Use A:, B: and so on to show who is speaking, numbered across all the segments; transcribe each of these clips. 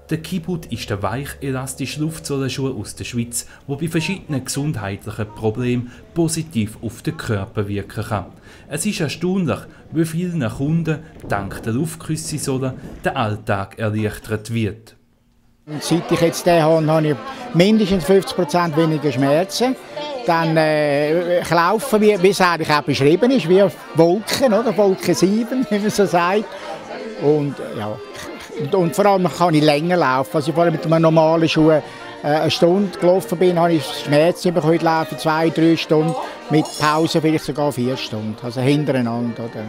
A: Der Kibut ist der weichelastische Luftsohlenschuh aus der Schweiz, der bei verschiedenen gesundheitlichen Problemen positiv auf den Körper wirken kann. Es ist erstaunlich, wie vielen Kunden dank der Luftküsse-Sohle der Alltag erleichtert wird.
B: Seit ich jetzt den habe ich mindestens 50% weniger Schmerzen. Dann laufen, wie es eigentlich auch beschrieben ist, wie Wolken, oder? Wolken 7, wie man so sagt. Und, ja, und vor allem kann ich länger laufen. Also vorher mit einem normalen Schuh eine Stunde gelaufen bin, habe ich Schmerzen bekommen. Heute laufe ich 2-3 Stunden, mit Pause vielleicht sogar 4 Stunden, also hintereinander. Oder?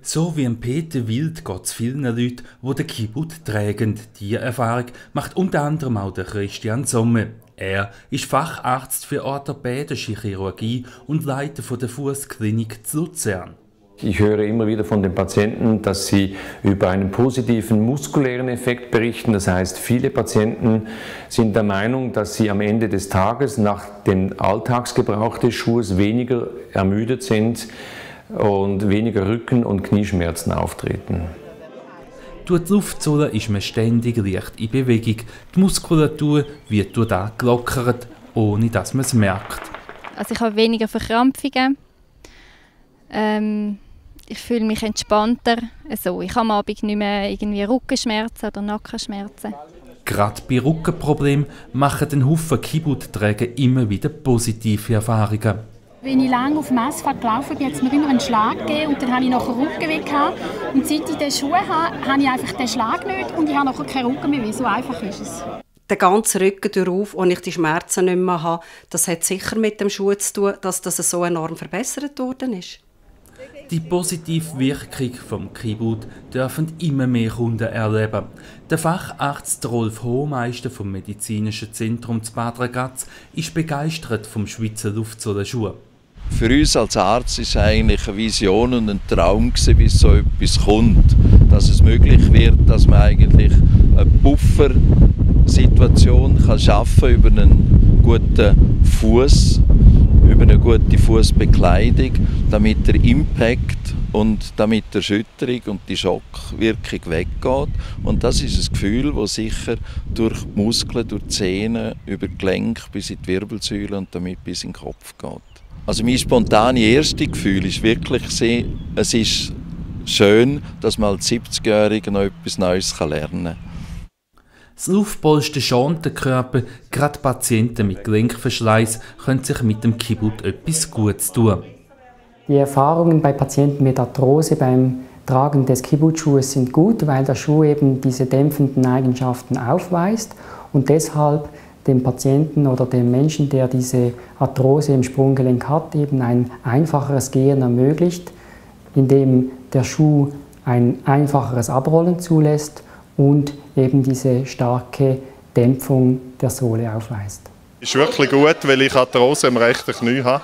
A: So wie Peter Wild geht es vielen Leuten, die den Kibut tragen. Diese Erfahrung macht unter anderem auch der Christian Sommer. Er ist Facharzt für orthopädische Chirurgie und Leiter der Fußklinik zu Luzern.
C: Ich höre immer wieder von den Patienten, dass sie über einen positiven muskulären Effekt berichten. Das heißt, viele Patienten sind der Meinung, dass sie am Ende des Tages nach dem Alltagsgebrauch des Schuhes weniger ermüdet sind und weniger Rücken- und Knieschmerzen auftreten.
A: Durch die Luftsohle ist man ständig leicht in Bewegung. Die Muskulatur wird durch das gelockert, ohne dass man es merkt.
D: Also ich habe weniger Verkrampfungen. Ich fühle mich entspannter. Also ich habe am Abend nicht mehr irgendwie Rückenschmerzen oder Nackenschmerzen.
A: Gerade bei Rückenproblemen machen den Haufen Kibut-Träger immer wieder positive Erfahrungen.
E: Wenn ich lange auf dem Asphalt gelaufen bin, hat es mir immer einen Schlag gegeben und dann hatte ich nachher Rückenweh. Und seit ich diese Schuhe habe, habe ich einfach den Schlag nicht und ich habe nachher keinen Rücken mehr. So einfach ist es.
F: Der ganze Rücken darauf, und ich die Schmerzen nicht mehr habe, das hat sicher mit dem Schuh zu tun, dass das so enorm verbessert worden ist.
A: Die positive Wirkung vom Kibut dürfen immer mehr Kunden erleben. Der Facharzt Rolf Hohmeister vom Medizinischen Zentrum zu Bad Ragaz ist begeistert vom Schweizer Luftsohlenschuh.
G: Für uns als Arzt ist es eigentlich eine Vision und ein Traum gewesen, bis so etwas kommt. Dass es möglich wird, dass man eigentlich eine Puffersituation schaffen kann über einen guten Fuß, über eine gute Fußbekleidung, damit der Impact und damit die Erschütterung und die Schockwirkung weggeht. Und das ist ein Gefühl, das sicher durch die Muskeln, durch die Zähne, über die Gelenke bis in die Wirbelsäule und damit bis in den Kopf geht. Also mein spontanes erstes Gefühl ist wirklich, es ist schön, dass man als 70-Jähriger noch etwas Neues lernen kann.
A: Das Luftpolster schont den Körper, gerade Patienten mit Gelenkverschleiß können sich mit dem Kibut etwas Gutes tun.
H: Die Erfahrungen bei Patienten mit Arthrose beim Tragen des Kibut-Schuhes sind gut, weil der Schuh eben diese dämpfenden Eigenschaften aufweist und deshalb dem Patienten oder dem Menschen, der diese Arthrose im Sprunggelenk hat, eben ein einfacheres Gehen ermöglicht, indem der Schuh ein einfacheres Abrollen zulässt und eben diese starke Dämpfung der Sohle aufweist.
I: Es ist wirklich gut, weil ich Arthrose im rechten Knie habe.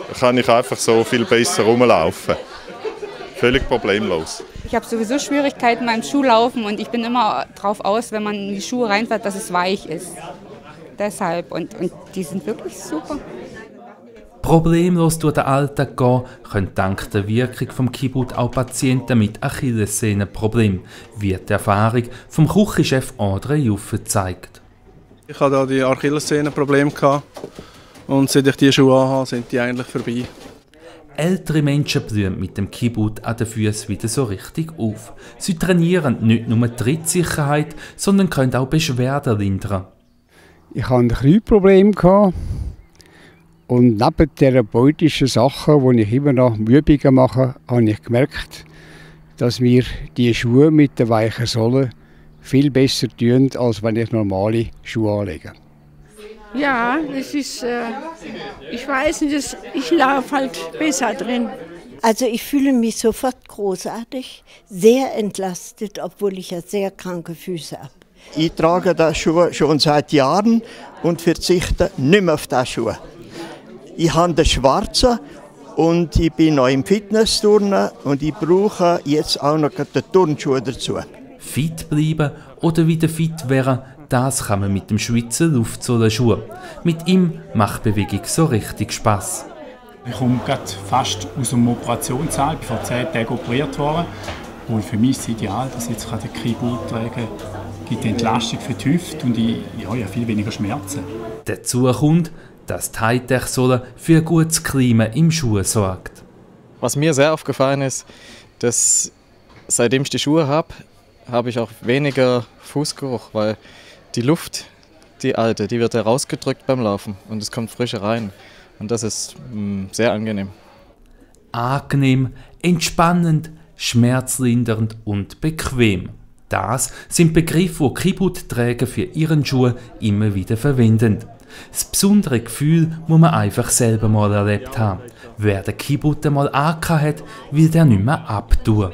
I: Da kann ich einfach so viel besser rumlaufen. Völlig problemlos.
J: Ich habe sowieso Schwierigkeiten beim Schuhlaufen und ich bin immer darauf aus, wenn man in die Schuhe reinfährt, dass es weich ist. Deshalb. Und die sind wirklich super.
A: Problemlos durch den Alltag gehen können dank der Wirkung vom Kibut auch Patienten mit Achillessehnenproblemen, wie die Erfahrung vom Küchenchef André Juffe zeigt.
K: Ich hatte da die Achillessehnenprobleme und seit ich diese Schuhe habe, sind die eigentlich vorbei.
A: Ältere Menschen blühen mit dem Kibut an den Füßen wieder so richtig auf. Sie trainieren nicht nur die Trittsicherheit, sondern können auch Beschwerden lindern.
L: Ich hatte ein Knieproblem und neben therapeutischen Sachen, die ich immer noch Übungen mache, habe ich gemerkt, dass mir die Schuhe mit der weichen Sohle viel besser tun, als wenn ich normale Schuhe anlege.
M: Ja, das ist, ich weiß nicht, ich laufe halt besser drin.
N: Also ich fühle mich sofort großartig, sehr entlastet, obwohl ich ja sehr kranke Füße habe.
O: Ich trage das Schuh schon seit Jahren und verzichte nicht mehr auf das Schuh. Ich habe den schwarzen und ich bin noch im Fitnessturnen und ich brauche jetzt auch noch den Turnschuh dazu.
A: Fit bleiben oder wieder fit werden, das kann man mit dem Schweizer Luftsohlenschuh. Mit ihm macht Bewegung so richtig Spass.
P: Ich komme gerade fast aus dem Operationssaal, ich bin vor 10 Tagen operiert worden. Und für mich ist es ideal, dass ich jetzt den Kibut tragen kann. gibt Entlastung für die Hüfte und ich habe viel weniger Schmerzen.
A: Dazu kommt, dass die Hightech-Sohle für ein gutes Klima im Schuh sorgt.
Q: Was mir sehr aufgefallen ist, dass seitdem ich die Schuhe habe ich auch weniger Fußgeruch, weil die Luft, die alte, die wird herausgedrückt beim Laufen und es kommt frische rein. Und das ist sehr angenehm.
A: Angenehm, entspannend, schmerzlindernd und bequem. Das sind Begriffe, die Kibbutt-Träger für ihren Schuh immer wieder verwenden. Das besondere Gefühl muss man einfach selber mal erlebt haben. Wer den Kibbutt einmal angehabt hat, will der nicht mehr abtun.